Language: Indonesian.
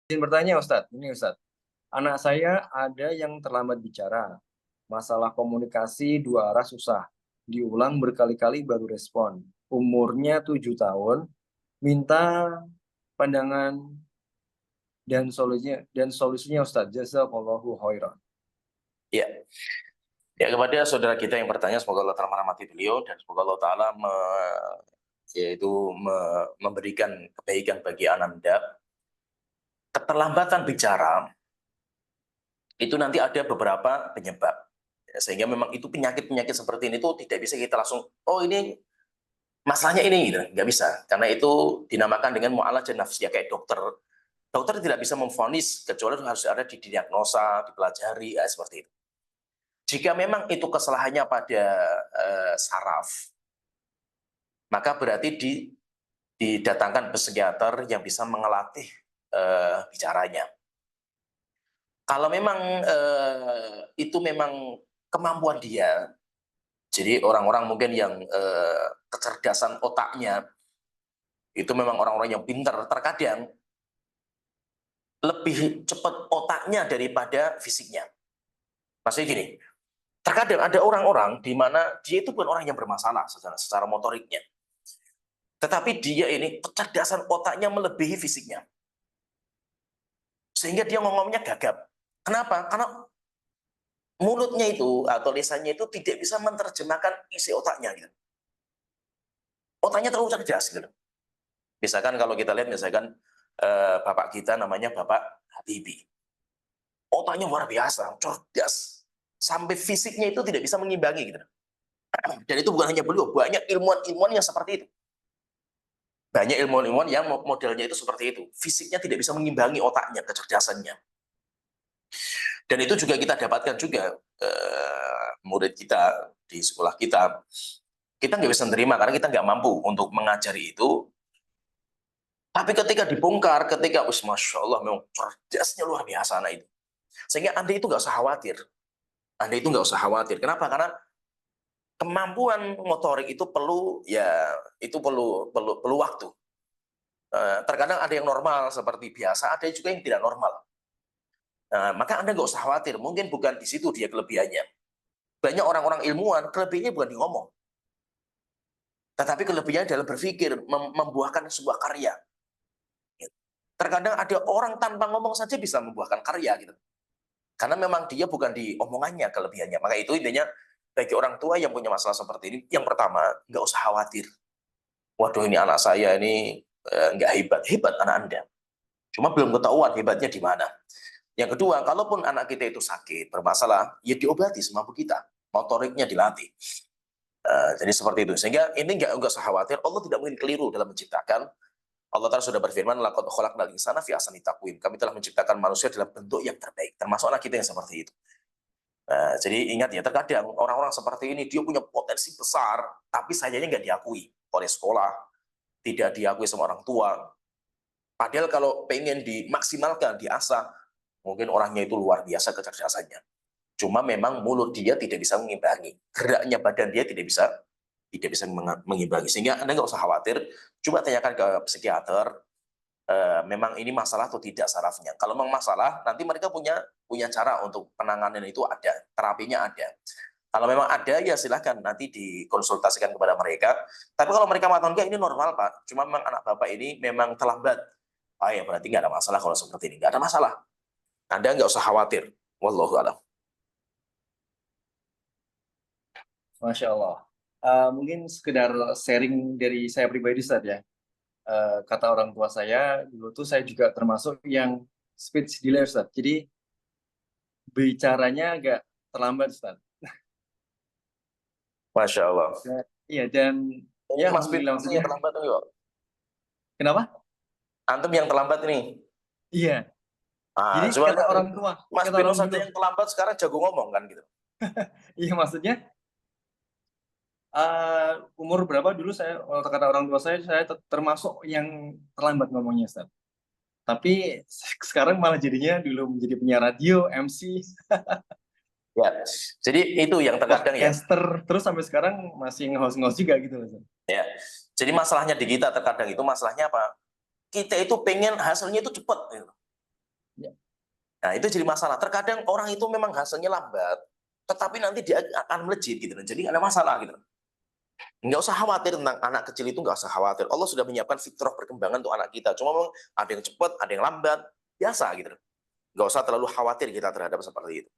Izin bertanya Ustadz, ini Ustadz. Anak saya ada yang terlambat bicara. Masalah komunikasi dua arah susah. Diulang berkali-kali baru respon. Umurnya 7 tahun. Minta pandangan dan solusinya Ustadz. Jazakallahu khairan. Ya, ya kepada saudara kita yang bertanya, semoga Allah Ta'ala merahmati beliau dan semoga Allah Ta'ala memberikan kebaikan bagi Ananda. Keterlambatan bicara itu nanti ada beberapa penyebab. Ya, sehingga memang itu penyakit-penyakit seperti ini tuh tidak bisa kita langsung, oh ini masalahnya ini, gitu. Nggak bisa. Karena itu dinamakan dengan mu'alajah nafsiyah, kayak dokter. Dokter tidak bisa memvonis, kecuali harus ada di diagnosa, dipelajari, ya, seperti itu. Jika memang itu kesalahannya pada saraf, maka berarti didatangkan psikiater yang bisa mengelatih bicaranya. Kalau memang itu memang kemampuan dia, jadi orang-orang mungkin yang kecerdasan otaknya itu memang orang-orang yang pintar, terkadang lebih cepat otaknya daripada fisiknya. Maksudnya gini, terkadang ada orang-orang di mana dia itu bukan orang yang bermasalah secara motoriknya, tetapi dia ini kecerdasan otaknya melebihi fisiknya, sehingga dia ngomongnya gagap. Kenapa? Karena mulutnya itu atau lisannya itu tidak bisa menerjemahkan isi otaknya, gitu. Otaknya terlalu cerdas, gitu. Misalkan kalau kita lihat, misalkan bapak kita namanya Bapak Habibie, otaknya luar biasa, cerdas, sampai fisiknya itu tidak bisa mengimbangi, gitu. Dan itu bukan hanya beliau, banyak ilmuwan-ilmuwan yang seperti itu. Banyak ilmuwan-ilmuwan yang modelnya itu seperti itu, fisiknya tidak bisa mengimbangi otaknya, kecerdasannya. Dan itu juga kita dapatkan juga murid kita di sekolah kita nggak bisa menerima karena kita nggak mampu untuk mengajari itu. Tapi ketika dibongkar, ketika Masya Allah, memang cerdasnya luar biasa anak itu. Sehingga Anda itu nggak usah khawatir. Anda itu nggak usah khawatir. Kenapa? Karena kemampuan motorik itu perlu waktu. Terkadang ada yang normal seperti biasa, ada juga yang tidak normal. Maka Anda nggak usah khawatir. Mungkin bukan di situ dia kelebihannya. Banyak orang-orang ilmuwan, kelebihannya bukan di ngomong. Tetapi kelebihannya dalam berpikir, membuahkan sebuah karya. Terkadang ada orang tanpa ngomong saja bisa membuahkan karya, gitu. Karena memang dia bukan di omongannya kelebihannya. Maka itu intinya, bagi orang tua yang punya masalah seperti ini, yang pertama, nggak usah khawatir. Waduh, ini anak saya ini nggak hebat. Hebat anak Anda. Cuma belum ketahuan hebatnya di mana. Yang kedua, kalaupun anak kita itu sakit, bermasalah, ya diobati semampu kita. Motoriknya dilatih. Jadi seperti itu. Sehingga ini nggak usah khawatir. Allah tidak mungkin keliru dalam menciptakan. Allah Ta'ala sudah berfirman, laqad khalaqnal insana fi ahsani taqwim. Kami telah menciptakan manusia dalam bentuk yang terbaik. Termasuk anak kita yang seperti itu. Jadi ingat ya, terkadang orang-orang seperti ini, dia punya potensi besar, tapi sayangnya nggak diakui oleh sekolah, tidak diakui sama orang tua. Padahal kalau pengen dimaksimalkan, diasah, mungkin orangnya itu luar biasa kecerdasannya. Cuma memang mulut dia tidak bisa mengimbangi. Geraknya badan dia tidak bisa mengimbangi. Sehingga Anda nggak usah khawatir, coba tanyakan ke psikiater, memang ini masalah atau tidak sarafnya. Kalau memang masalah, nanti mereka punya cara untuk penanganan itu ada, terapinya ada. Kalau memang ada, ya silahkan nanti dikonsultasikan kepada mereka. Tapi kalau mereka mengatakan, enggak, ini normal Pak, cuma memang anak Bapak ini memang terlambat. Ya berarti nggak ada masalah kalau seperti ini. Nggak ada masalah. Anda nggak usah khawatir. Wallahu a'lam. Masya Allah. Mungkin sekedar sharing dari saya pribadi Ustadz ya. Kata orang tua saya, dulu tuh saya juga termasuk yang speech delay Ustadz. Jadi bicaranya agak terlambat Ustadz. Masya Allah. Iya, dan Ini ya Mas alhamdulillah Firman maksudnya. yang terlambat nih, Pak. Kenapa? Antum yang terlambat nih. Iya. Jadi Cuma kata orang tua, Mas kata Bino orang saja dulu. yang terlambat sekarang jago ngomong kan gitu. Iya maksudnya umur berapa dulu saya, kata orang tua saya termasuk yang terlambat ngomongnya Ustaz. Tapi sekarang malah jadinya dulu menjadi penyiar radio, MC, Ya, jadi itu yang terkadang ya. podcaster, terus sampai sekarang masih nge-host juga gitu Ustaz. Ya, jadi masalahnya di kita terkadang itu masalahnya apa? Kita itu pengen hasilnya itu cepat. Gitu. Ya. Nah, itu jadi masalah. Terkadang orang itu memang hasilnya lambat, tetapi nanti dia akan melejit gitu. Jadi nggak ada masalah gitu. Nggak usah khawatir tentang anak kecil itu, nggak usah khawatir. Allah sudah menyiapkan fitrah perkembangan untuk anak kita. Cuma memang ada yang cepat, ada yang lambat, biasa gitu. Nggak usah terlalu khawatir kita terhadap seperti itu.